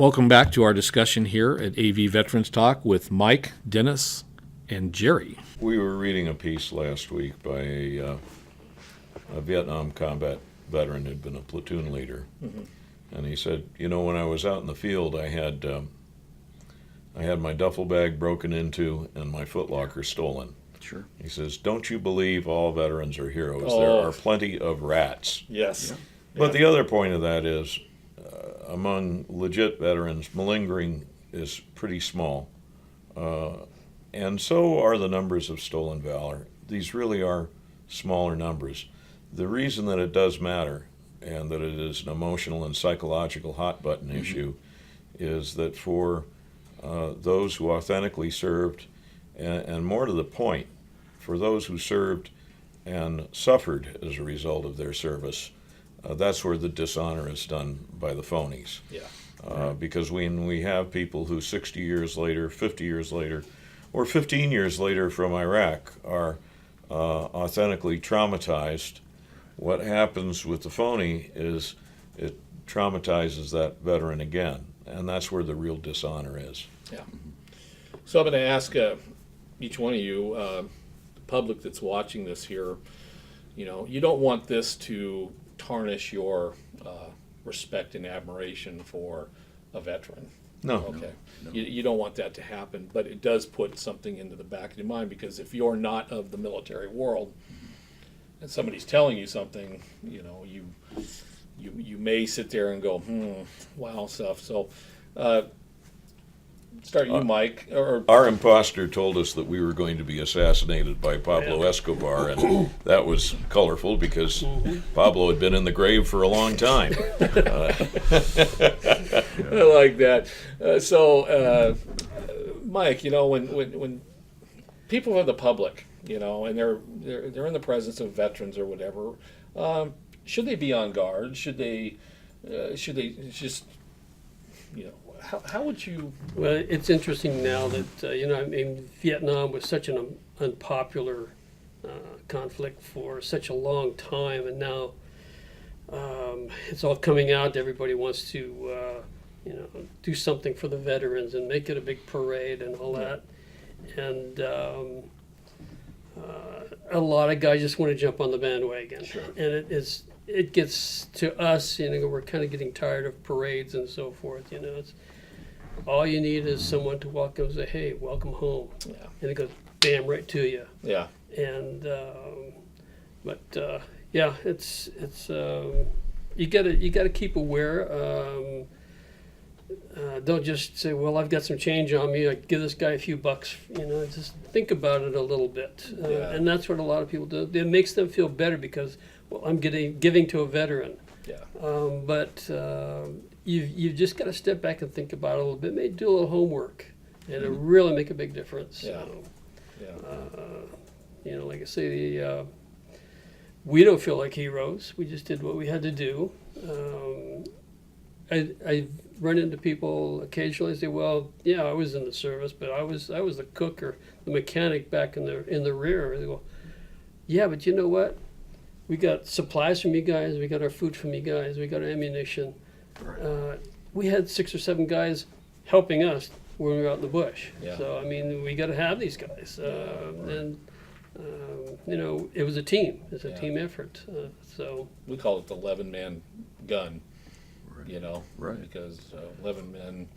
Welcome back to our discussion here at AV Veterans Talk with Mike, Dennis, and Gerry. We were reading a piece last week by a Vietnam combat veteran who'd been a platoon leader. Mm-hmm. And he said, when I was out in the field, I had my duffel bag broken into and my footlocker stolen. Sure. He says, don't you believe all veterans are heroes? Oh. There are plenty of rats. Yes. Yeah. But the other point of that is, among legit veterans, malingering is pretty small. And so are the numbers of stolen valor. These really are smaller numbers. The reason that it does matter, and that it is an emotional and psychological hot-button mm-hmm. issue, is that for those who authentically served, and more to the point, for those who served and suffered as a result of their service, that's where the dishonor is done by the phonies. Yeah. Because when we have people who 60 years later, 50 years later, or 15 years later from Iraq are authentically traumatized, what happens with the phony is it traumatizes that veteran again, and that's where the real dishonor is. Yeah. So I'm going to ask each one of you, the public that's watching this here, you don't want this to tarnish your respect and admiration for a veteran. No. Okay. No. You don't want that to happen, but it does put something into the back of your mind, because if you're not of the military world and somebody's telling you something, you may sit there and go, wow, stuff. So start you, Mike. Our imposter told us that we were going to be assassinated by Pablo Escobar, and that was colorful because Pablo had been in the grave for a long time. I like that. Mike, when people are the public, and they're in the presence of veterans or whatever, should they be on guard? Should they just, how would you? Well, it's interesting now that Vietnam was such an unpopular conflict for such a long time, and now it's all coming out. Everybody wants to do something for the veterans and make it a big parade and all that, and a lot of guys just want to jump on the bandwagon. Sure. And it gets to us, we're kind of getting tired of parades and so forth. It's all you need is someone to walk up and say, "Hey, welcome home," and it goes bam right to you. Yeah. And it's you gotta keep aware. Don't just say, "Well, I've got some change on me. I give this guy a few bucks." Just think about it a little bit, and that's what a lot of people do. It makes them feel better because, well, I'm giving to a veteran. Yeah. But you've just got to step back and think about it a little bit. Maybe do a little homework, and it'll really make a big difference. Yeah. Like I say, we don't feel like heroes. We just did what we had to do. I run into people occasionally say, "Well, yeah, I was in the service, but I was the cook or the mechanic back in the rear." They go, "Yeah, but you know what? We got supplies from you guys. We got our food from you guys. We got our ammunition. Right. We had 6 or 7 guys helping us when we were out in the bush. Yeah. So we got to have these guys. And it was a team. It's a team effort. So we call it the 11-man gun. Right. Right. Because 11 men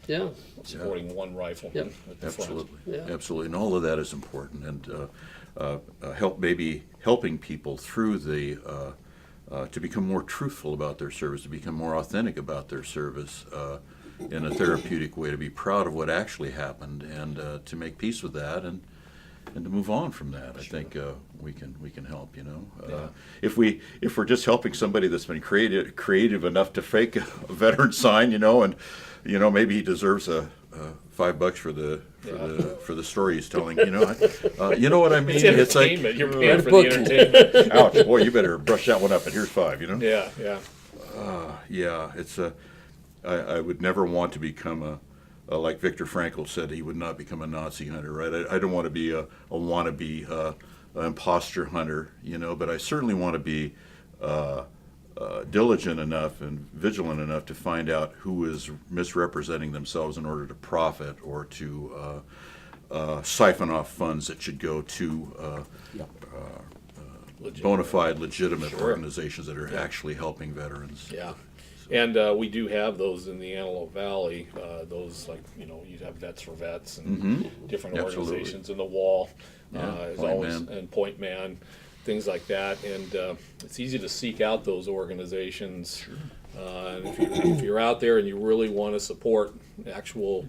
supporting one rifle. Yep. At the Absolutely. front. Yeah. Absolutely. And all of that is important. And helping people through to become more truthful about their service, to become more authentic about their service in a therapeutic way, to be proud of what actually happened, and to make peace with that, and to move on from that. I think we can help. If we're just helping somebody that's been creative enough to fake a veteran sign, and maybe he deserves a $5 for the story he's telling. You know what I mean? It's like you're paying for the entertainment. Ouch, boy, you better brush that one up. And here's $5. Yeah. It's I would never want to become like Viktor Frankl said, he would not become a Nazi hunter, right? I don't want to be a wannabe imposter hunter, but I certainly want to be diligent enough and vigilant enough to find out who is misrepresenting themselves in order to profit or to siphon off funds that should go to bona fide, legitimate organizations that are actually helping veterans. Yeah. And we do have those in the Antelope Valley, those like, you have Vets for Vets and different Absolutely. organizations, and the Wall is Point always, Man. and Point Man, things like that. And it's easy to seek out those organizations. And if you're out there and you really want to support actual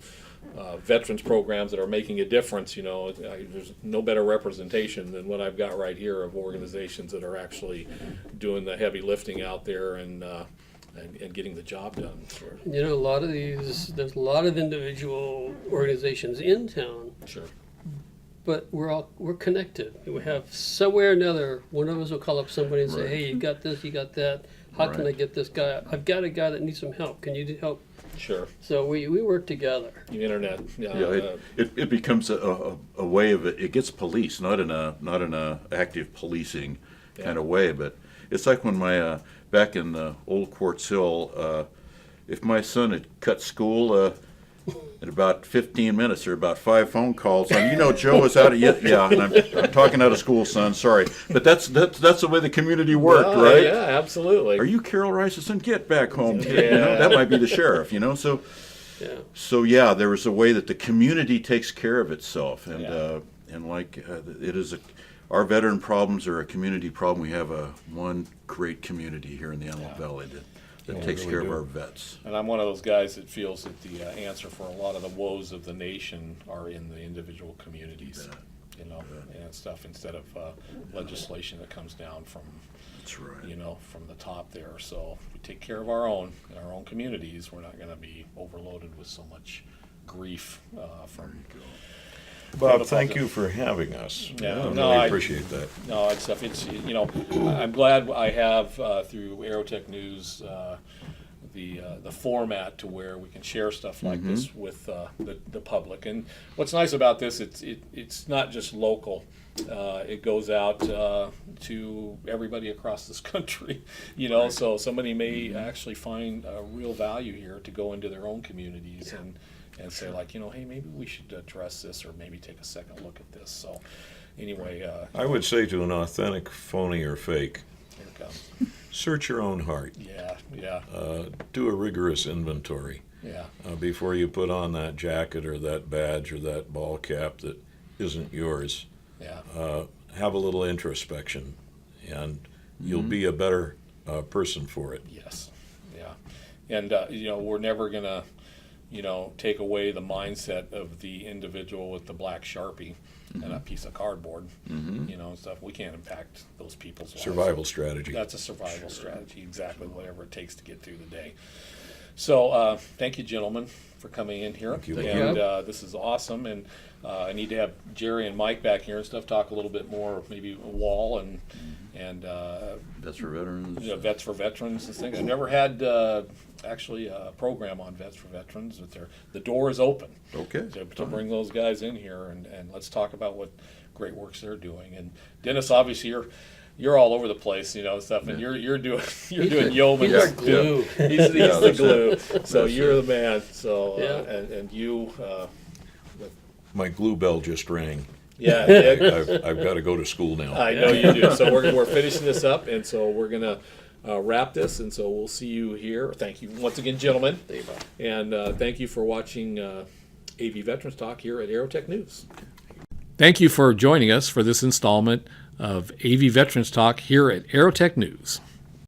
veterans programs that are making a difference, there's no better representation than what I've got right here of organizations that are actually doing the heavy lifting out there and getting the job done. A lot of these, there's a lot of individual organizations in town, Sure. but we're connected. We have somewhere or another, one of us will call up somebody and say, Right. hey, you got this, you got that. How can I Right. get this guy? I've got a guy that needs some help. Can you help? Sure. So we work together. The internet. It becomes a way of it gets policed, not in a active policing kind of way, but it's like when my back in Old Quartz Hill, if my son had cut school in about 15 minutes, or about 5 phone calls on, Joe is out of and I'm talking out of school, son, sorry, but that's the way the community worked, right? Yeah, absolutely. Are you Carol Rice's son? Get back home. Yeah. That might be the sheriff, so. Yeah. So yeah, there was a way that the community takes care of itself, and it is our veteran problems are a community problem. We have one great community here in the Antelope Valley that takes really care of do. our vets. And I'm one of those guys that feels that the answer for a lot of the woes of the nation are in the individual communities, and stuff, instead of legislation that comes down from, That's right. from the top there. So if we take care of our own communities, we're not going to be overloaded with so much grief from. Bob, thank you for having us. Yeah, I no, really I- appreciate that. No, it's stuff. It's I'm glad I have through Aerotech News the format to where we can share stuff like this with the public. And what's nice about this, it's not just local. It goes out to everybody across this country. So somebody may actually find a real value here to go into their own communities and say like, hey, maybe we should address this, or maybe take a second look at this. So anyway, I would say to an authentic, phony, or fake, here it comes. search your own heart. Yeah. Do a rigorous inventory Yeah. before you put on that jacket or that badge or that ball cap that isn't yours. Yeah. Have a little introspection, and you'll be a better person for it. Yes. Yeah. And we're never gonna, take away the mindset of the individual with the black Sharpie and a piece of cardboard, and stuff. We can't impact those people's lives. Survival strategy. That's a survival strategy, exactly, whatever it takes to get through the day. So thank you, gentlemen, for coming in here. Thank you. And this is awesome. And I need to have Gerry and Mike back here and stuff, talk a little bit more, maybe Wall and Vets for Veterans. Vets for Veterans and things. I've never had actually a program on Vets for Veterans. But the door is open Okay. to bring those guys in here and let's talk about what great works they're doing. And Dennis, obviously you're all over the place, stuff, and you're doing yeoman. He's our glue. He's Yeah, the that's glue. So That's you're it. the man. So Yeah. and you, My glue bell just rang. yeah. I've got to go to school now. I know you do. So we're finishing this up, and so we're gonna wrap this, and so we'll see you here. Thank you once again, gentlemen, and thank you for watching AV Veterans Talk here at Aerotech News. Thank you for joining us for this installment of AV Veterans Talk here at Aerotech News.